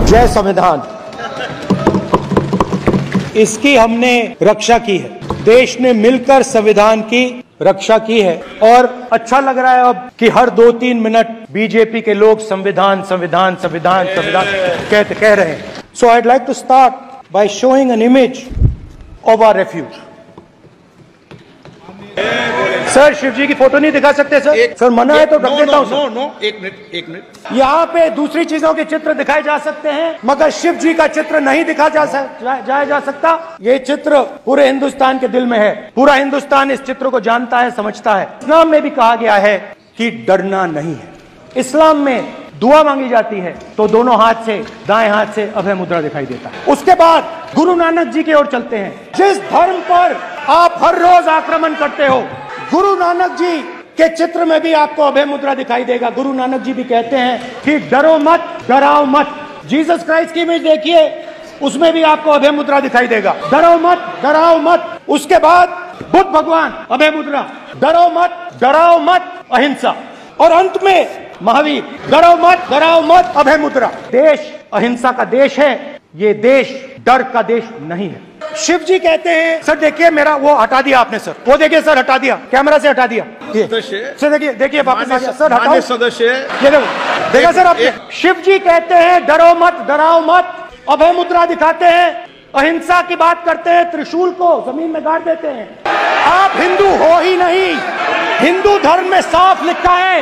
जय संविधान। इसकी हमने रक्षा की है, देश ने मिलकर संविधान की रक्षा की है। और अच्छा लग रहा है अब कि हर 2-3 मिनट बीजेपी के लोग संविधान संविधान संविधान संविधान कह रहे हैं। So I would like to start by showing an image of our refuge. Sir, Shiv ji की फोटो नहीं दिखा सकते सर? सर मना है तो रख देता हूं सर। नो, एक मिनट। यहाँ पे दूसरी चीजों के चित्र दिखाए जा सकते हैं, मगर शिव जी का चित्र नहीं दिखा जा सकता। ये चित्र पूरे हिंदुस्तान के दिल में है, पूरा हिंदुस्तान इस चित्र को जानता है, समझता है। इस्लाम में भी कहा गया है कि डरना नहीं है। इस्लाम में दुआ मांगी जाती है तो दोनों हाथ से, दाएं हाथ से अभय मुद्रा दिखाई देता है। उसके बाद गुरु नानक जी की ओर चलते हैं। जिस धर्म पर आप हर रोज आक्रमण करते हो, गुरु नानक जी के चित्र में भी आपको अभय मुद्रा दिखाई देगा। गुरु नानक जी भी कहते हैं कि डरो मत, डराओ मत। जीसस क्राइस्ट की इमेज देखिए, उसमें भी आपको अभय मुद्रा दिखाई देगा। डरो मत, डराओ मत। उसके बाद बुद्ध भगवान, अभय मुद्रा, डरो मत, डराओ मत, अहिंसा। और अंत में महावीर, डरो मत, डराओ मत, अभय मुद्रा। देश अहिंसा का देश है, ये देश डर का देश नहीं है। शिव जी कहते हैं, सर देखिए मेरा वो हटा दिया आपने सर, वो देखिए सर, हटा दिया, कैमरा से हटा दिया। सर देखिए वापस आ गया सर, हटाओ सदस्य। ये देखा सर आपने? शिव जी कहते हैं डरो मत, डराओ मत, अभय मुद्रा दिखाते हैं, अहिंसा की बात करते हैं, त्रिशूल को जमीन में गाड़ देते हैं। आप हिंदू हो ही नहीं। हिंदू धर्म में साफ लिखा है,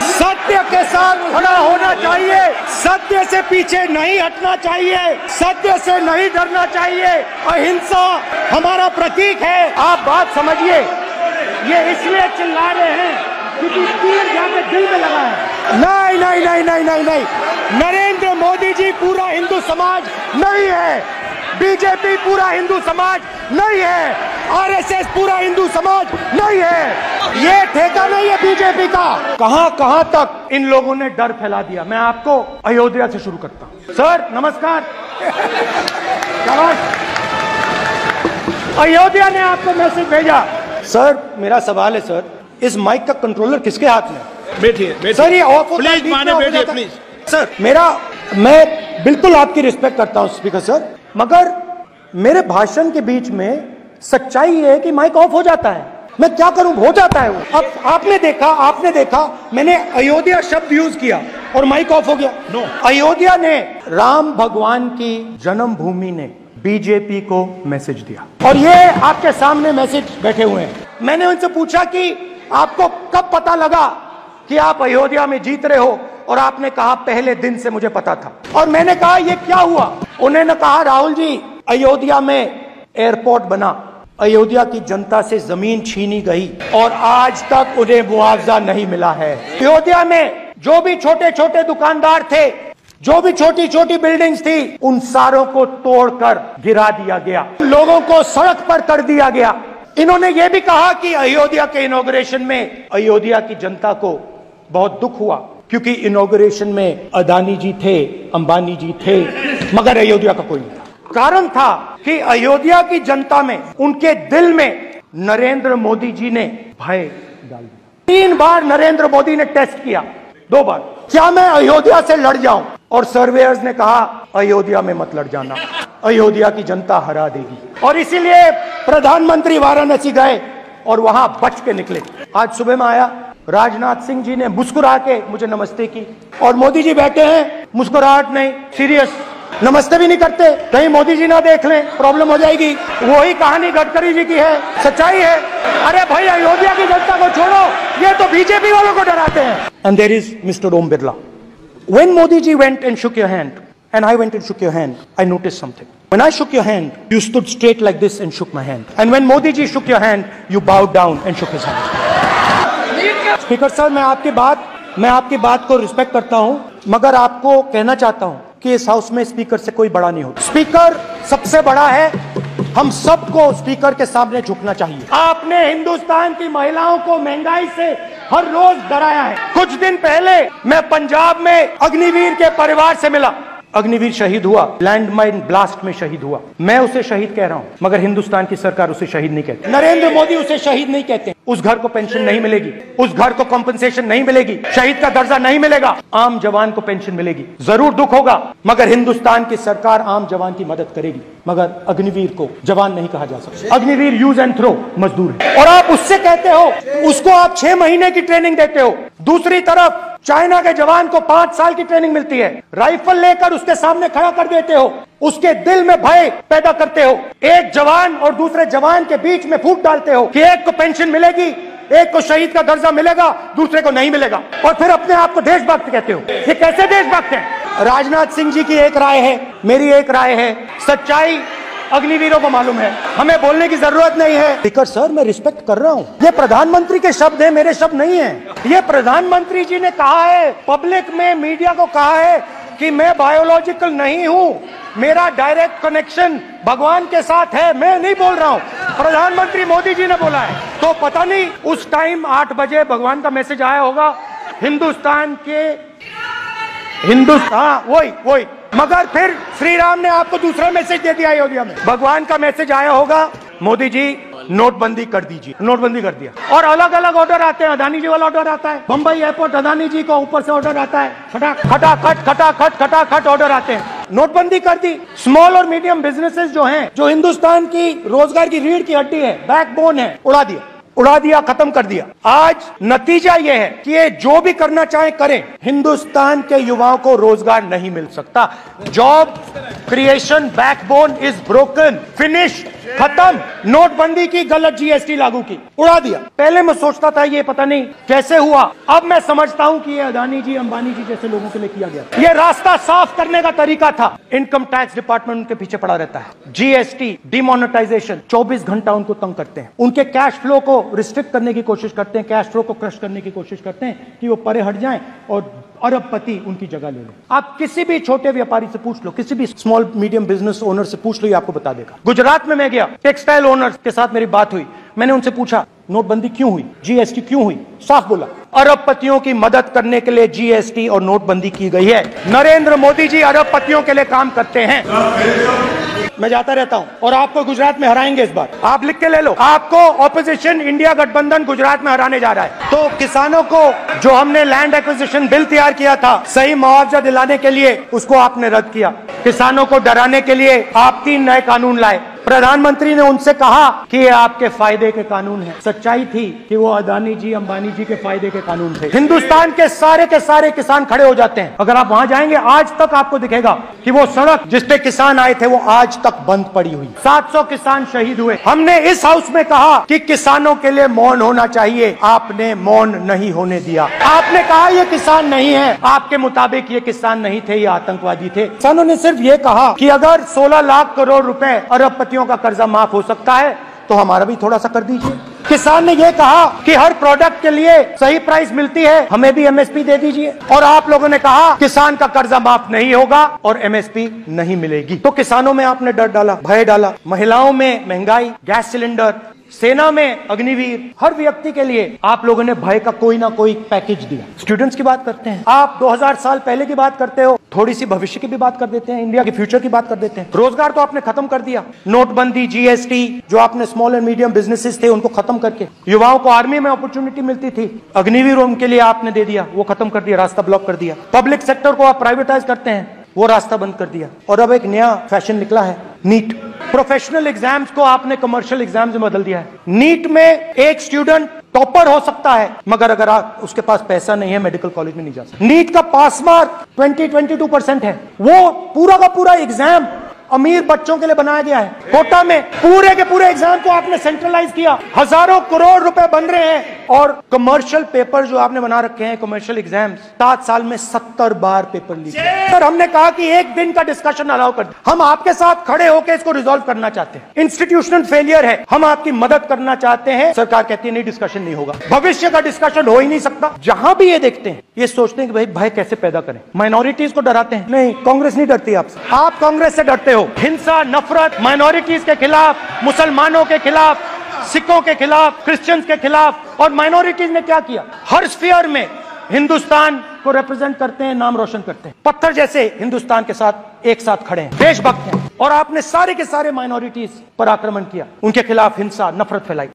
सत्य के साथ खड़ा होना चाहिए, सत्य से पीछे नहीं हटना चाहिए, सत्य से नहीं डरना चाहिए। अहिंसा हमारा प्रतीक है। आप बात समझिए, ये इसलिए चिल्ला रहे हैं क्योंकि तीर जाके दिल में लगा है। नहीं नहीं नहीं नहीं नहीं नहीं, नरेंद्र मोदी जी पूरा हिंदू समाज नहीं है, बीजेपी पूरा हिंदू समाज नहीं है, आरएसएस पूरा हिंदू समाज नहीं है। ये ठेका नहीं है बीजेपी का। कहां तक इन लोगों ने डर फैला दिया। मैं आपको अयोध्या से शुरू करता हूं। सर नमस्कार। अयोध्या ने आपको मैसेज भेजा। सर मेरा सवाल है सर, इस माइक का कंट्रोलर किसके हाथ में? बैठिए सर, ये ऑफ होता है, प्लीज माने बैठिए प्लीज। सर मैं बिल्कुल आपकी रिस्पेक्ट करता हूं स्पीकर सर, मगर मेरे भाषण के बीच में सच्चाई है कि माइक ऑफ हो जाता है। मैं क्या करूं, हो जाता है वो। अब आपने देखा मैंने अयोध्या शब्द यूज किया और माइक ऑफ हो गया। नो, अयोध्या ने, राम भगवान की जन्मभूमि ने बीजेपी को मैसेज दिया और ये आपके सामने मैसेज बैठे हुए हैं। मैंने उनसे पूछा कि आपको कब पता लगा कि आप अयोध्या में जीत रहे हो, और आपने कहा पहले दिन से मुझे पता था। और मैंने कहा ये क्या हुआ? उन्होंने कहा राहुल जी, अयोध्या में एयरपोर्ट बना, अयोध्या की जनता से जमीन छीनी गई और आज तक उन्हें मुआवजा नहीं मिला है। अयोध्या में जो भी छोटे छोटे दुकानदार थे, जो भी छोटी छोटी बिल्डिंग्स थी, उन सारों को तोड़कर गिरा दिया गया, लोगों को सड़क पर कर दिया गया। इन्होंने ये भी कहा कि अयोध्या के इनॉग्रेशन में अयोध्या की जनता को बहुत दुख हुआ क्योंकि इनॉग्रेशन में अदानी जी थे, अंबानी जी थे, मगर अयोध्या का कोई नहीं था। कारण था कि अयोध्या की जनता में, उनके दिल में नरेंद्र मोदी जी ने भय डाल दिया। 3 बार नरेंद्र मोदी ने टेस्ट किया, 2 बार, क्या मैं अयोध्या से लड़ जाऊं? और सर्वेयर्स ने कहा अयोध्या में मत लड़ जाना, अयोध्या की जनता हरा देगी। और इसीलिए प्रधानमंत्री वाराणसी गए और वहां बच के निकले। आज सुबह में आया, राजनाथ सिंह जी ने मुस्कुरा के मुझे नमस्ते की और मोदी जी बैठे हैं, मुस्कुराहट नहीं, सीरियस, नमस्ते भी नहीं करते, कहीं मोदी जी ना देख लें, प्रॉब्लम हो जाएगी। वही कहानी गडकरी जी की है, सच्चाई है। अरे भाई, अयोध्या की जनता को छोड़ो, ये तो बीजेपी वालों को डराते हैं। And there is mister Om Birla. When Modi ji went and shook your hand, and I went and shook your hand, I noticed something. When I shook your hand, you stood straight like this and shook my hand. And when Modi ji shook your hand, you bowed down and shook his hand. Speaker sir, मैं आपकी बात को respect करता हूं, मगर आपको कहना चाहता हूं कि इस हाउस में स्पीकर से कोई बड़ा नहीं होता। स्पीकर सबसे बड़ा है। हम सबको स्पीकर के सामने झुकना चाहिए। आपने हिंदुस्तान की महिलाओं को महंगाई से हर रोज डराया है। कुछ दिन पहले मैं पंजाब में अग्निवीर के परिवार से मिला। अग्निवीर शहीद हुआ, लैंडमाइन ब्लास्ट में शहीद हुआ। मैं उसे शहीद कह रहा हूं, मगर हिंदुस्तान की सरकार उसे शहीद नहीं कहती, नरेंद्र मोदी उसे शहीद नहीं कहते। उस घर को पेंशन नहीं मिलेगी, उस घर को कॉम्पनसेशन नहीं मिलेगी, शहीद का दर्जा नहीं मिलेगा, आम जवान को पेंशन मिलेगी। जरूर दुख होगा, मगर हिंदुस्तान की सरकार आम जवान की मदद करेगी। मगर अग्निवीर को जवान नहीं कहा जा सकता। अग्निवीर यूज एंड थ्रो मजदूर है, और आप उससे कहते हो, उसको आप 6 महीने की ट्रेनिंग देते हो। दूसरी तरफ चाइना के जवान को 5 साल की ट्रेनिंग मिलती है, राइफल लेकर उसके सामने खड़ा कर देते हो, उसके दिल में भय पैदा करते हो, एक जवान और दूसरे जवान के बीच में फूट डालते हो कि एक को पेंशन मिलेगी, एक को शहीद का दर्जा मिलेगा, दूसरे को नहीं मिलेगा, और फिर अपने आप को देशभक्त कहते हो। ये कैसे देशभक्त है? राजनाथ सिंह जी की एक राय है, मेरी एक राय है, सच्चाई अग्निवीरों को मालूम है, हमें बोलने की जरूरत नहीं है। स्पीकर सर, मैं रिस्पेक्ट कर रहा हूं, ये प्रधानमंत्री के शब्द हैं, मेरे शब्द नहीं हैं। ये प्रधानमंत्री जी ने कहा है, पब्लिक में मीडिया को कहा है कि मैं बायोलॉजिकल नहीं हूं, मेरा डायरेक्ट कनेक्शन भगवान के साथ है। मैं नहीं बोल रहा हूं, प्रधानमंत्री मोदी जी ने बोला है। तो पता नहीं उस टाइम 8 बजे भगवान का मैसेज आया होगा हिंदुस्तान, वही मगर फिर श्री राम ने आपको दूसरा मैसेज दे दिया अयोध्या में। भगवान का मैसेज आया होगा, मोदी जी नोटबंदी कर दीजिए, नोटबंदी कर दिया। और अलग अलग ऑर्डर आते हैं, अदानी जी वाला ऑर्डर आता है, बंबई एयरपोर्ट अदानी जी को ऊपर से ऑर्डर आता है, खटाखट ऑर्डर आते हैं, नोटबंदी कर दी। स्मॉल और मीडियम बिजनेसेस जो हैं, जो हिंदुस्तान की रोजगार की रीढ़ की हड्डी है, बैकबोन है, उड़ा दिया, खत्म कर दिया। आज नतीजा यह है कि ये जो भी करना चाहे करें, हिंदुस्तान के युवाओं को रोजगार नहीं मिल सकता। Job creation backbone is broken, finish, खत्म। नोटबंदी की, गलत जीएसटी लागू की, उड़ा दिया। पहले मैं सोचता था ये पता नहीं कैसे हुआ, अब मैं समझता हूं कि ये अदानी जी, अंबानी जी जैसे लोगों के लिए किया गया। ये रास्ता साफ करने का तरीका था। इनकम टैक्स डिपार्टमेंट उनके पीछे पड़ा रहता है, जीएसटी, डिमोनेटाइजेशन, 24 घंटा उनको तंग करते हैं, उनके कैश फ्लो को रिस्ट्रिक्ट करने की कोशिश करते हैं, कैश फ्लो को क्रश करने की कोशिश करते हैं कि वो परे हट जाएं और अरबपति उनकी जगह ले लो। आप किसी भी छोटे व्यापारी से पूछ लो, किसी भी स्मॉल मीडियम बिजनेस ओनर से पूछ लो, ये आपको बता देगा। गुजरात में मैं गया, टेक्सटाइल ओनर्स के साथ मेरी बात हुई, मैंने उनसे पूछा नोटबंदी क्यों हुई, जीएसटी क्यों हुई, साफ बोला अरबपतियों की मदद करने के लिए जीएसटी और नोटबंदी की गई है। नरेंद्र मोदी जी अरबपतियों के लिए काम करते हैं। मैं जाता रहता हूं और आपको गुजरात में हराएंगे इस बार, आप लिख के ले लो। आपको ऑपोजिशन इंडिया गठबंधन गुजरात में हराने जा रहा है। तो किसानों को जो हमने लैंड एक्विजिशन बिल तैयार किया था सही मुआवजा दिलाने के लिए, उसको आपने रद्द किया। किसानों को डराने के लिए आप 3 नए कानून लाए। प्रधानमंत्री ने उनसे कहा कि ये आपके फायदे के कानून हैं। सच्चाई थी कि वो अदानी जी, अंबानी जी के फायदे के कानून थे। हिंदुस्तान के सारे किसान खड़े हो जाते हैं। अगर आप वहां जाएंगे, आज तक आपको दिखेगा कि वो सड़क जिस पे किसान आए थे वो आज तक बंद पड़ी हुई। 700 किसान शहीद हुए। हमने इस हाउस में कहा कि किसानों के लिए मौन होना चाहिए, आपने मौन नहीं होने दिया। आपने कहा ये किसान नहीं है, आपके मुताबिक ये किसान नहीं थे, ये आतंकवादी थे। किसानों ने सिर्फ ये कहा कि अगर 16 लाख करोड़ रुपए अरबपतियों का कर्जा माफ हो सकता है तो हमारा भी थोड़ा सा कर दीजिए। किसान ने यह कहा कि हर प्रोडक्ट के लिए सही प्राइस मिलती है, हमें भी एमएसपी दे दीजिए। और आप लोगों ने कहा किसान का कर्जा माफ नहीं होगा और एमएसपी नहीं मिलेगी। तो किसानों में आपने डर डाला, भय डाला, महिलाओं में महंगाई, गैस सिलेंडर, सेना में अग्निवीर, हर व्यक्ति के लिए आप लोगों ने भय का कोई ना कोई पैकेज दिया। स्टूडेंट्स की बात करते हैं आप, 2000 साल पहले की बात करते हो, थोड़ी सी भविष्य की भी बात कर देते हैं, इंडिया के फ्यूचर की बात कर देते हैं। रोजगार तो आपने खत्म कर दिया, नोटबंदी, जीएसटी, जो आपने स्मॉल एंड मीडियम बिजनेसेस थे उनको खत्म करके, युवाओं को आर्मी में अपॉर्चुनिटी मिलती थी, अग्निवीर उनके लिए आपने दे दिया, वो खत्म कर दिया, रास्ता ब्लॉक कर दिया। पब्लिक सेक्टर को आप प्राइवेटाइज करते हैं, वो रास्ता बंद कर दिया। और अब एक नया फैशन निकला है, नीट। प्रोफेशनल एग्जाम्स को आपने कमर्शियल एग्जाम्स में बदल दिया है। नीट में एक स्टूडेंट टॉपर हो सकता है, मगर अगर उसके पास पैसा नहीं है मेडिकल कॉलेज में नहीं जा सकता। नीट का पास मार्क 22% है। वो पूरा का पूरा एग्जाम अमीर बच्चों के लिए बनाया गया है। कोटा में पूरे के पूरे एग्जाम को आपने सेंट्रलाइज किया, हजारों करोड़ रुपए बन रहे हैं। और कमर्शियल पेपर जो आपने बना रखे हैं, कमर्शियल एग्जाम्स, 7 साल में 70 बार पेपर लीक। सर हमने कहा कि एक दिन का डिस्कशन अलाउ कर, हम आपके साथ खड़े होकर इसको रिजॉल्व करना चाहते हैं। इंस्टीट्यूशनल फेलियर है, हम आपकी मदद करना चाहते हैं। सरकार कहती है नहीं, डिस्कशन नहीं होगा, भविष्य का डिस्कशन हो ही नहीं सकता। जहां भी ये देखते हैं ये सोचते हैं कि भाई भय कैसे पैदा करें, माइनॉरिटीज को डराते हैं। नहीं, कांग्रेस नहीं डरती आपसे, आप कांग्रेस से डरते हो। हिंसा, नफरत, माइनॉरिटीज के खिलाफ, मुसलमानों के खिलाफ, सिखों के खिलाफ, क्रिश्चियंस के खिलाफ। और माइनॉरिटीज ने क्या किया, हर स्फीयर में हिंदुस्तान को रिप्रेजेंट करते हैं, नाम रोशन करते हैं, पत्थर जैसे हिंदुस्तान के साथ एक साथ खड़े हैं, देशभक्त हैं। और आपने सारे के सारे माइनॉरिटीज पर आक्रमण किया, उनके खिलाफ हिंसा, नफरत फैलाई।